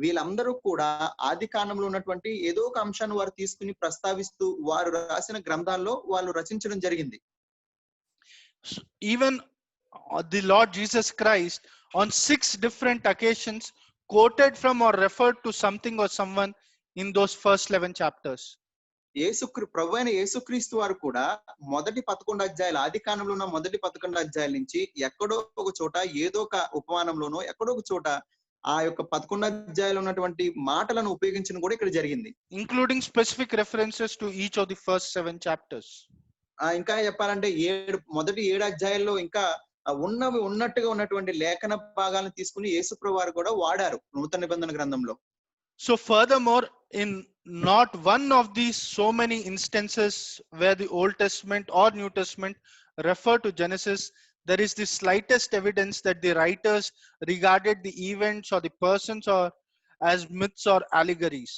వీళ్ళందరూ కూడా ఆది కాండంలో ఉన్నటువంటి ఏదో ఒక అంశాన్ని వారు తీసుకుని ప్రస్తావిస్తూ వారు రాసిన గ్రంథాల్లో వాళ్ళు రచించడం జరిగింది. Even the Lord Jesus Christ on 6 different occasions quoted from or referred to something or someone in those first 11 chapters. ప్రభు అయిన యేసుక్రీస్తు వారు కూడా మొదటి 11 అధ్యాయాలు, ఆది కాండంలో ఉన్న మొదటి 11 అధ్యాయాల నుంచి ఎక్కడో ఒక చోట ఏదో ఒక ఉపమానంలోనో ఎక్కడో ఒక చోట ఆ యొక్క 11 అధ్యాయాలు ఉన్నటువంటి మాటలను ఉపయోగించడం కూడా ఇక్కడ జరిగింది. Including specific references to each of the first 7 chapters. ఇంకా చెప్పాలంటే మొదటి 7 అధ్యాయాల్లో ఇంకా ఉన్నట్టుగా ఉన్నటువంటి లేఖన భాగాలను తీసుకుని యేసుప్రభు వారు కూడా వాడారు నూతన నిబంధన గ్రంథంలో. So furthermore, in not one of these so many instances where the Old Testament or New Testament refer to Genesis, there is the slightest evidence that the writers regarded the events or the persons or as myths or allegories.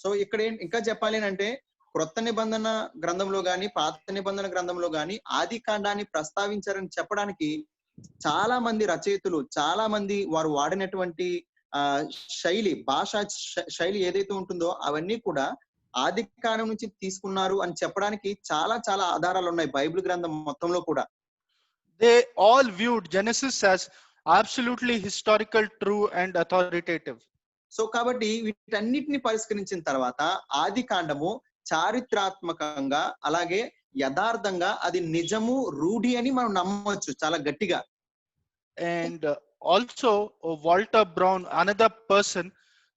So ఇక్కడ ఇంకా చెప్పాలి అంటే క్రొత్త నిబంధన గ్రంథంలో గాని పాత నిబంధన గ్రంథంలో గాని ఆది కాండాన్ని ప్రస్తావించారని చెప్పడానికి చాలా మంది రచయితలు, చాలా మంది వారు వాడినటువంటి శైలి, భాషా శైలి ఏదైతే ఉంటుందో అవన్నీ కూడా ఆది కాండం నుంచి తీసుకున్నారు అని చెప్పడానికి చాలా చాలా ఆధారాలు ఉన్నాయి బైబిల్ గ్రంథం మొత్తంలో కూడా. They all viewed Genesis as absolutely historical, true and authoritative. So కాబట్టి వీటన్నిటిని పరిష్కరించిన తర్వాత ఆది కాండము చారిత్రాత్మకంగా అలాగే యథార్థంగా అది నిజము, రూఢి అని మనం నమ్మవచ్చు చాలా గట్టిగా. And also Walter Brown, another person,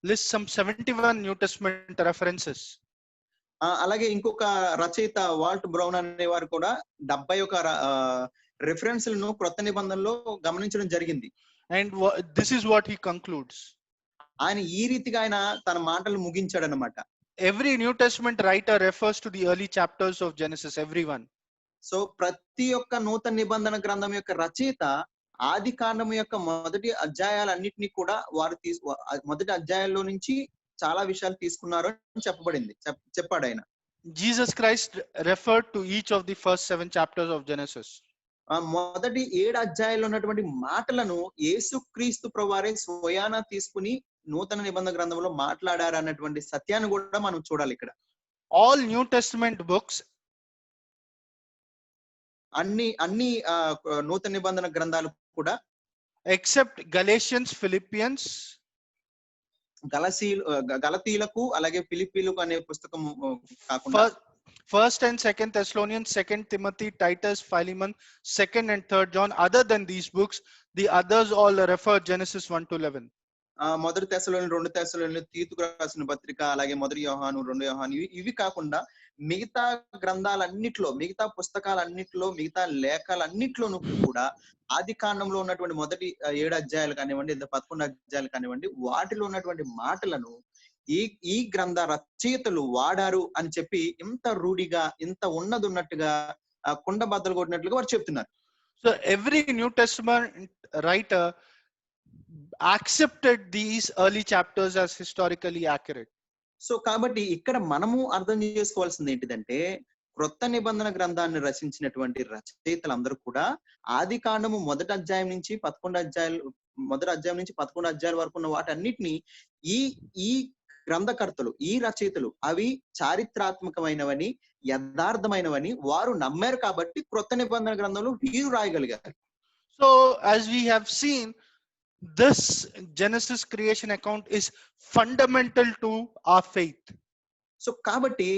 lists some 71 New Testament references. అలాగే ఇంకొక రచయిత వాల్ట్ బ్రౌన్ అనేవారు కూడా 71 రెఫరెన్స్లను క్రొత్త నిబంధనలో గమనించడం జరిగింది. And this is what he concludes. ఆయన ఈ రీతిగా ఆయన తన మాటలు ముగించాడు అన్నమాట. Every New Testament writer refers to the early chapters of Genesis, everyone. So ప్రతి ఒక్క నూతన నిబంధన గ్రంథం యొక్క రచయిత ఆది కాండం యొక్క మొదటి అధ్యాయాలన్నిటినీ కూడా వారు మొదటి అధ్యాయాల్లో నుంచి చాలా విషయాలు తీసుకున్నారు అని చెప్పాడు ఆయన. Jesus Christ referred to each of the first 7 chapters of Genesis. మొదటి 7 అధ్యాయాల్లో ఉన్నటువంటి మాటలను యేసుక్రీస్తు ప్రభువారే స్వయానా తీసుకుని నూతన నిబంధన గ్రంథంలో మాట్లాడారు అన్నటువంటి సత్యాన్ని కూడా మనం చూడాలి ఇక్కడ. All New Testament books, అన్ని నూతన నిబంధన గ్రంథాలు కూడా except Galatians, Philippians, గలతీలకు అలాగే ఫిలిప్పీలకు అనే పుస్తకం కాకుండా First and Second Thessalonians, Second Timothy, Titus, Philemon, Second and Third John, other than these books, the others all refer Genesis 1 to 11. మొదటి తెస్సలోనికీయులు, 2 తెస్సలోనికీయులు, తీతుకు రాసిన పత్రిక, అలాగే మొదటి యోహాను, 2 యోహాను, ఇవి కాకుండా మిగతా గ్రంథాలన్నిట్లో, మిగతా పుస్తకాలన్నిట్లో, మిగతా లేఖలన్నిట్లోనూ కూడా ఆది కాండంలో ఉన్నటువంటి మొదటి 7 అధ్యాయాలు కానివ్వండి, 11 అధ్యాయాలు కానివ్వండి, వాటిలో ఉన్నటువంటి మాటలను ఈ గ్రంథ రచయితలు వాడారు అని చెప్పి ఇంత రూఢిగా, ఇంత ఉన్నట్టుగా కుండ బద్దలు కొట్టినట్లుగా వారు చెప్తున్నారు. So every New Testament writer accepted these early chapters as historically accurate. So కాబట్టి ఇక్కడ మనము అర్థం చేసుకోవాల్సింది ఏంటిదంటే క్రొత్త నిబంధన గ్రంథాన్ని రచించినటువంటి రచయితలందరూ కూడా ఆది కాండము మొదటి అధ్యాయం నుంచి 11 అధ్యాయాల వరకు ఉన్న వాటన్నిటిని ఈ గ్రంథకర్తలు, ఈ రచయితలు అవి చారిత్రాత్మకమైనవని, యథార్థమైనవని వారు నమ్మారు కాబట్టి క్రొత్త నిబంధన గ్రంథంలో వీరు రాయగలిగారు. So as we have seen, this Genesis creation account is fundamental to our faith. So కాబట్టి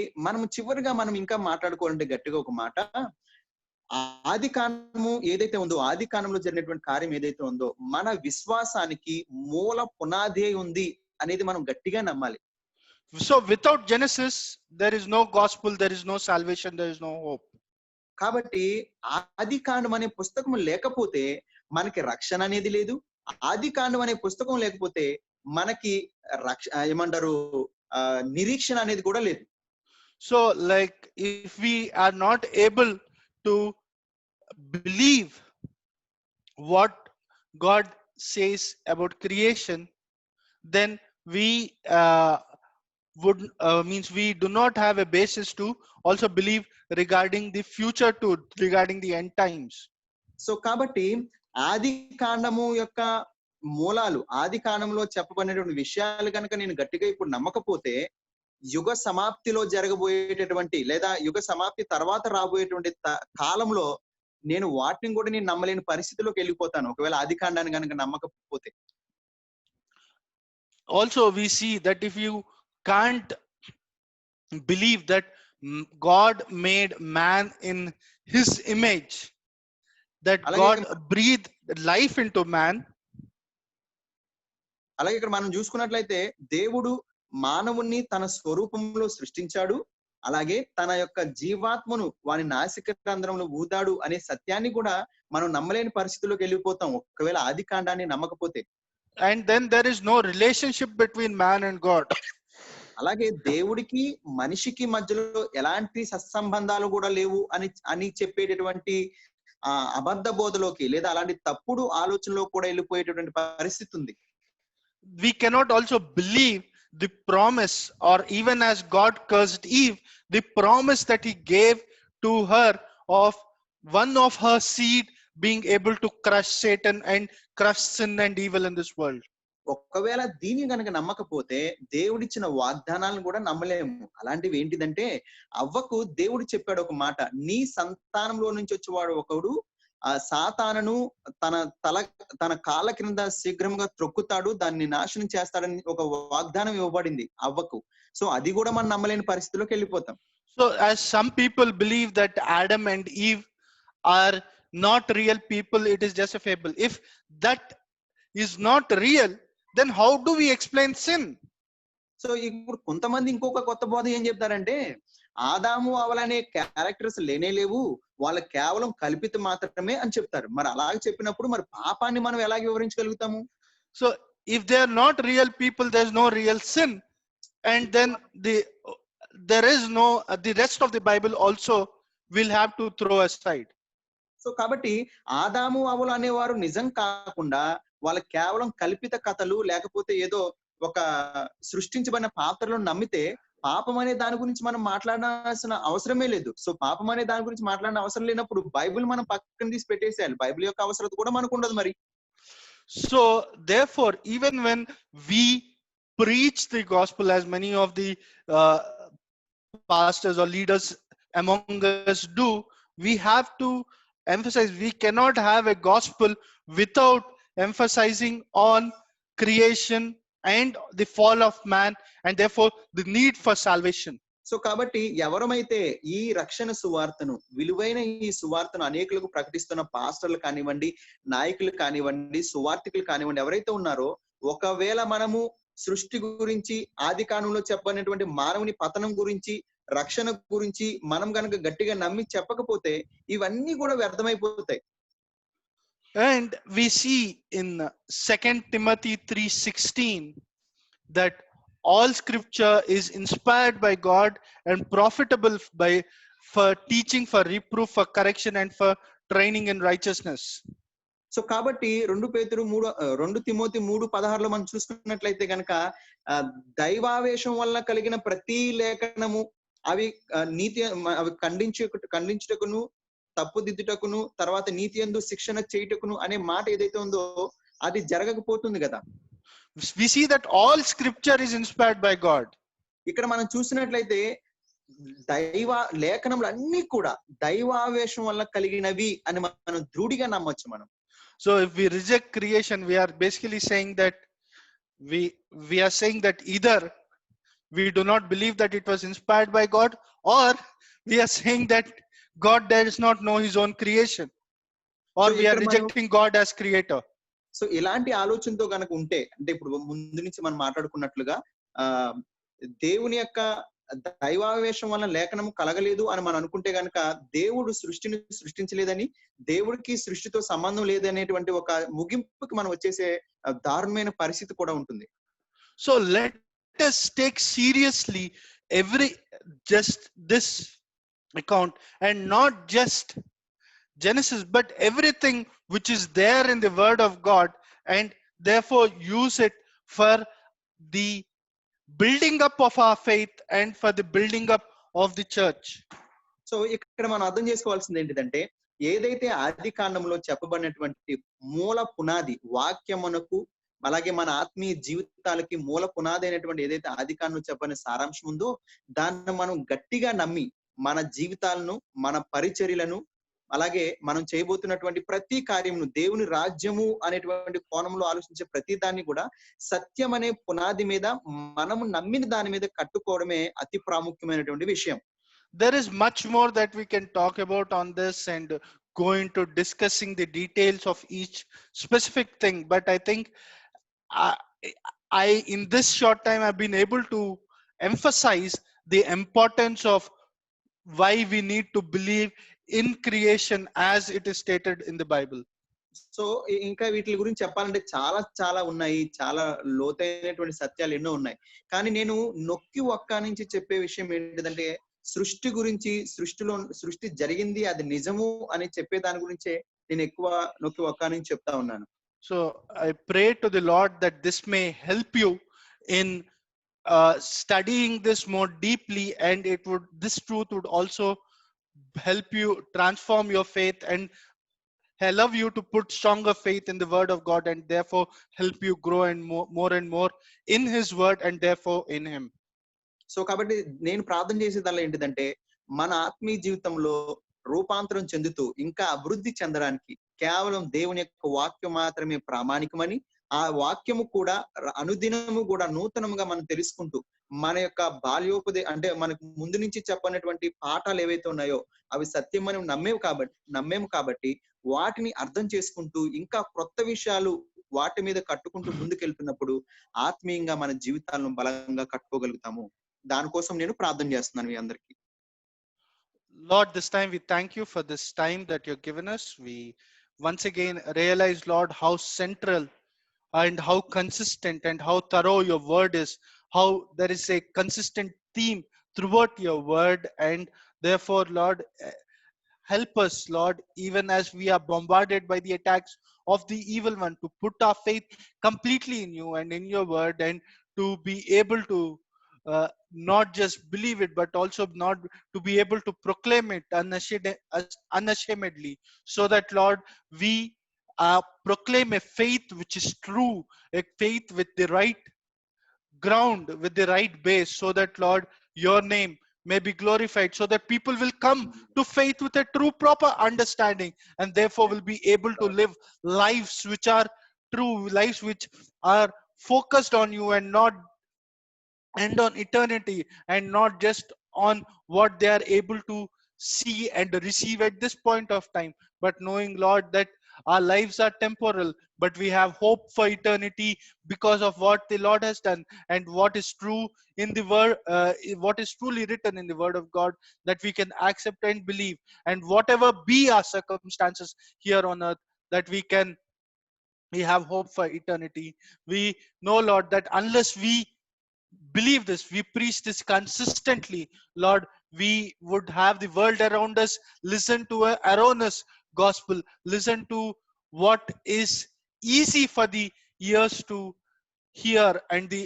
చివరిగా మనం ఇంకా మాట్లాడుకోవాలంటే గట్టిగా ఒక మాట, ఆది కాండము ఏదైతే ఉందో, ఆది కాండంలో జరిగినటువంటి కార్యం ఏదైతే ఉందో మన విశ్వాసానికి మూల పునాది ఉంది అనేది మనం గట్టిగా నమ్మాలి. So without Genesis there is no gospel, there is no salvation, there is no hope. కాబట్టి ఆది కాండం అనే పుస్తకం లేకపోతే మనకి రక్షణ అనేది లేదు. ఆది కాండం అనే పుస్తకం లేకపోతే మనకి నిరీక్షణ అనేది కూడా లేదు. So like if we are not able to believe what God says about creation, then we we do not have a basis to also believe regarding the future, regarding the end times. So కాబట్టి ఆది కాండము యొక్క మూలాలు ఆది కాలంలో చెప్పబడినటువంటి విషయాలు కనుక నేను గట్టిగా ఇప్పుడు నమ్మకపోతే యుగ సమాప్తిలో జరగబోయేటటువంటి లేదా యుగ సమాప్తి తర్వాత రాబోయేటువంటి కాలంలో నేను వాటిని కూడా నేను నమ్మలేని పరిస్థితిలోకి వెళ్ళిపోతాను ఒకవేళ ఆది కాండాన్ని కనుక నమ్మకపోతే. Also we see that if you can't believe that God made man in his image, that God breathed life into man. అలాగే ఇక్కడ మనం చూసుకున్నట్లయితే దేవుడు మానవుణ్ణి తన స్వరూపంలో సృష్టించాడు, అలాగే తన యొక్క జీవాత్మను వాని నాసిక రంధ్రంలో ఊదాడు అనే సత్యాన్ని కూడా మనం నమ్మలేని పరిస్థితిలోకి వెళ్ళిపోతాం ఒకవేళ ఆది కాండాన్ని నమ్మకపోతే. And then there is no relationship between man and God. అలాగే దేవుడికి మనిషికి మధ్యలో ఎలాంటి సత్సంబంధాలు కూడా లేవు అని చెప్పేటటువంటి అబద్ధ బోధలోకి లేదా అలాంటి తప్పుడు ఆలోచనలో కూడా వెళ్ళిపోయేటటువంటి పరిస్థితి ఉంది. We cannot also believe the promise, or even as God cursed Eve, the promise that he gave to her of one of her seed being able to crush Satan and crush sin and evil in this world. ఒకవేళ దీన్ని కనుక నమ్మకపోతే దేవుడిచ్చిన వాగ్దానాలను కూడా నమ్మలేము. అలాంటివి ఏంటిదంటే అవ్వకు దేవుడు చెప్పాడు ఒక మాట, నీ సంతానంలో నుంచి వచ్చేవాడు ఒకడు ఆ సాతానును తన కాళ్ళ క్రింద శీఘ్రంగా త్రొక్కుతాడు, దాన్ని నాశనం చేస్తాడని ఒక వాగ్దానం ఇవ్వబడింది అవ్వకు. సో అది కూడా మనం నమ్మలేని పరిస్థితిలోకి వెళ్ళిపోతాం. So as some people believe that Adam and Eve are not real people, it is just a fable. If that is not real, then how do we explain sin? So ఇప్పుడు కొంతమంది ఇంకొక కొత్త బోధ ఏం చెప్తారంటే ఆదాము అవలనే క్యారెక్టర్స్ లేనే లేవు, వాళ్ళకి కేవలం కల్పితం మాత్రమే అని చెప్తారు. మరి అలాగే చెప్పినప్పుడు మరి పాపాన్ని మనం ఎలాగ వివరించగలుగుతాము? So if they are not real people, there is no real sin, and then there is no the rest of the Bible also will have to throw aside. So కాబట్టి ఆదాము అవలు అనేవారు నిజం కాకుండా వాళ్ళకి కేవలం కల్పిత కథలు లేకపోతే ఏదో ఒక సృష్టించబడిన పాత్రలను నమ్మితే పాపం అనే దాని గురించి మనం మాట్లాడాల్సిన అవసరమే లేదు. సో పాపం అనే దాని గురించి మాట్లాడిన అవసరం లేనప్పుడు బైబిల్ మనం పక్కన తీసి పెట్టేసేయాలి. బైబిల్ యొక్క అవసరం కూడా మనకు ఉండదు మరి. So therefore even when we preach the gospel, as many of the pastors or leaders among us do, we have to emphasize we cannot have a gospel without emphasizing on creation and the fall of man, and therefore the need for salvation. So కాబట్టి ఎవరమైతే ఈ రక్షణ సువార్తను విలువైన ఈ సువార్తను అనేకులకు ప్రకటిస్తున్న పాస్టర్లు కానివ్వండి, నాయకులు కానివ్వండి, సువార్థికులు కానివ్వండి, ఎవరైతే ఉన్నారో ఒకవేళ మనము సృష్టి గురించి ఆది కాలంలో చెప్పబడినటువంటి మానవుని పతనం గురించి రక్షణ గురించి మనం కనుక గట్టిగా నమ్మి చెప్పకపోతే ఇవన్నీ కూడా వ్యర్థమైపోతాయి. And we see in 2 Timothy 3:16 that all scripture is inspired by God and profitable for teaching, for reproof, for correction, and for training in righteousness. So కాబట్టి 2 తిమోతి 3:16 మనం చూసుకున్నట్లయితే కనుక దైవావేశం వల్ల కలిగిన ప్రతి లేఖనము అవి ఖండించుటకును తప్పుదిద్దుటకును తర్వాత నీతి యందు శిక్షణ చేయుటకును అనే మాట ఏదైతే ఉందో అది జరగకపోతుంది కదా. We see that all scripture is inspired by God. ఇక్కడ మనం చూసినట్లయితే దైవ లేఖనములు అన్ని కూడా దైవావేశం వల్ల కలిగినవి అని మనం దృఢంగా నమ్మొచ్చు మనం. So if we reject creation, we are basically saying that we are saying that either we do not believe that it was inspired by God, or we are saying that God does not know his own creation, or we are rejecting God as creator. So ఇలాంటి ఆలోచనతో కనుక ఉంటే అంటే ఇప్పుడు ముందు నుంచి మనం మాట్లాడుకున్నట్లుగా దేవుని యొక్క దైవావేశం వల్ల లేఖనం కలగలేదు అని మనం అనుకుంటే కనుక దేవుడు సృష్టిని సృష్టించలేదని, దేవుడికి సృష్టితో సంబంధం లేదనేటువంటి ఒక ముగింపుకి మనం వచ్చేసే దారుణమైన పరిస్థితి కూడా ఉంటుంది. So let us take seriously just this account, and not just Genesis, but everything which is there in the word of God, and therefore use it for the building up of our faith and for the building up of the church. So ఇక్కడ మనం అర్థం చేసుకోవాల్సింది ఏంటిదంటే ఏదైతే ఆది కాండంలో చెప్పబడినటువంటి మూల పునాది వాక్యమునకు, అలాగే మన ఆత్మీయ జీవితాలకి మూల పునాది అయినటువంటి ఏదైతే ఆది కాండంలో చెప్పని సారాంశం ఉందో, దాన్ని మనం గట్టిగా నమ్మి మన జీవితాలను, మన పరిచర్యలను, అలాగే మనం చేయబోతున్నటువంటి ప్రతి కార్యమును, దేవుని రాజ్యము అనేటువంటి కోణంలో ఆలోచించే ప్రతి దాన్ని కూడా సత్యం అనే పునాది మీద మనము నమ్మిన దాని మీద కట్టుకోవడమే అతి ప్రాముఖ్యమైనటువంటి విషయం. There is much more that we can talk about on this and go into discussing the details of each specific thing. But I think I, in this short time, I've been able to emphasize the importance of why we need to believe in creation as it is stated in the Bible. So ఇంకా వీటి గురించి చెప్పాలంటే చాలా చాలా ఉన్నాయి, చాలా లోతైనటువంటి సత్యాలు ఎన్నో ఉన్నాయి. కానీ నేను నొక్కి ఒక్క నుంచి చెప్పే విషయం ఏంటిదంటే, సృష్టి గురించి, సృష్టి జరిగింది, అది నిజము అని చెప్పే దాని గురించే నేను ఎక్కువ నొక్కి ఒక్క నుంచి చెప్తా ఉన్నాను. So I pray to the Lord that this may help you in studying this more deeply, and this truth would also help you transform your faith and allow you to put stronger faith in the word of God, and therefore help you grow and more and more in his word and therefore in him. So కాబట్టి నేను ప్రార్థన చేసేదల్లా ఏంటిదంటే, మన ఆత్మీయ జీవితంలో రూపాంతరం చెందుతూ ఇంకా అభివృద్ధి చెందడానికి కేవలం దేవుని యొక్క వాక్యం మాత్రమే ప్రామాణికమని, ఆ వాక్యము కూడా అనుదినము కూడా నూతనముగా మనం తెలుసుకుంటూ, మన యొక్క అంటే మనకు ముందు నుంచి చెప్పనటువంటి పాఠాలు ఏవైతే ఉన్నాయో అవి సత్యం మనం నమ్మేము కాబట్టి వాటిని అర్థం చేసుకుంటూ ఇంకా కొత్త విషయాలు వాటి మీద కట్టుకుంటూ ముందుకెళ్తున్నప్పుడు ఆత్మీయంగా మన జీవితాలను బలంగా కట్టుకోగలుగుతాము. దానికోసం నేను ప్రార్థన చేస్తున్నాను మీ అందరికీ. Lord, this time we thank you for this time that you've given us. We once again realize, Lord, how central and how consistent and how thorough your word is, how there is a consistent theme throughout your word, and therefore, Lord, help us, Lord, even as we are bombarded by the attacks of the evil one, to put our faith completely in you and in your word, and to be able to not just believe it, but also not to be able to proclaim it unashamedly, so that, Lord, we proclaim a faith which is true, a faith with the right ground, with the right base, so that, Lord, your name may be glorified, so that people will come to faith with a true, proper understanding, and therefore will be able to live lives which are true, lives which are focused on you and not and on eternity, and not just on what they are able to see and receive at this point of time, but knowing, Lord, that our lives are temporal, but we have hope for eternity because of what the Lord has done, and what is true in the word, what is truly written in the word of God, that we can accept and believe. And whatever be our circumstances here on earth, that we have hope for eternity. We know, Lord, that unless we believe this, we preach this consistently, Lord, we would have the world around us listen to a erroneous gospel, listen to what is easy for the ears to hear and the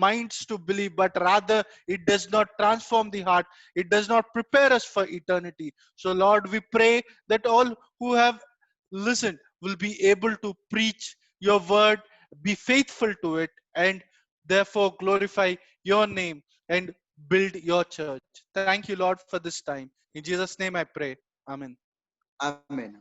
minds to believe, but rather it does not transform the heart, it does not prepare us for eternity. So, Lord, we pray that all who have listened will be able to preach your word, be faithful to it, and therefore glorify your name and build your church. Thank you, Lord, for this time. In Jesus' name I pray. Amen. Amen.